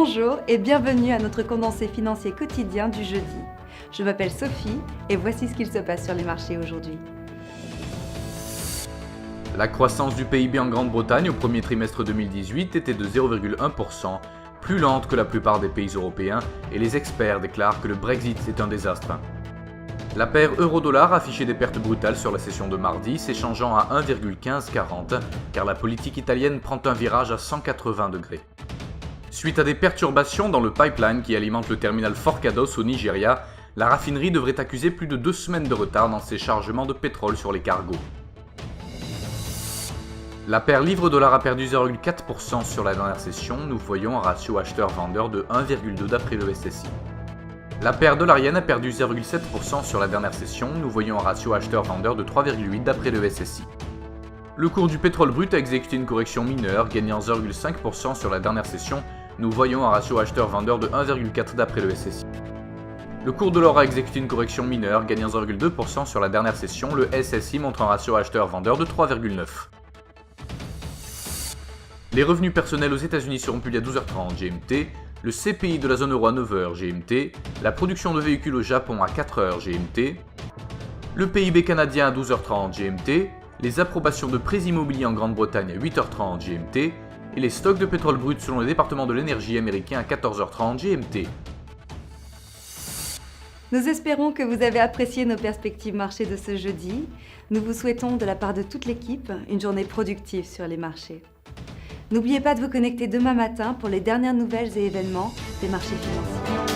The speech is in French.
Bonjour et bienvenue à notre condensé financier quotidien du jeudi. Je m'appelle Sophie et voici ce qu'il se passe sur les marchés aujourd'hui. La croissance du PIB en Grande-Bretagne au premier trimestre 2018 était de 0,1%, plus lente que la plupart des pays européens, et les experts déclarent que le Brexit est un désastre. La paire euro-dollar affichait des pertes brutales sur la session de mardi, s'échangeant à 1,1540, car la politique italienne prend un virage à 180 degrés. Suite à des perturbations dans le pipeline qui alimente le terminal Forcados au Nigeria, la raffinerie devrait accuser plus de 2 semaines de retard dans ses chargements de pétrole sur les cargos. La paire livre-dollar a perdu 0,4% sur la dernière session, nous voyons un ratio acheteur-vendeur de 1,2 d'après le SSI. La paire dollar-yen a perdu 0,7% sur la dernière session, nous voyons un ratio acheteur-vendeur de 3,8 d'après le SSI. Le cours du pétrole brut a exécuté une correction mineure, gagnant 0,5% sur la dernière session, nous voyons un ratio acheteur-vendeur de 1,4 d'après le SSI. Le cours de l'or a exécuté une correction mineure, gagnant 0,2% sur la dernière session, le SSI montre un ratio acheteur-vendeur de 3,9. Les revenus personnels aux États-Unis seront publiés à 12h30 GMT, le CPI de la zone euro à 9h GMT, la production de véhicules au Japon à 4h GMT, le PIB canadien à 12h30 GMT, les approbations de prêts immobiliers en Grande-Bretagne à 8h30 GMT, et les stocks de pétrole brut selon le département de l'énergie américain à 14h30 GMT. Nous espérons que vous avez apprécié nos perspectives marché de ce jeudi. Nous vous souhaitons de la part de toute l'équipe une journée productive sur les marchés. N'oubliez pas de vous connecter demain matin pour les dernières nouvelles et événements des marchés financiers.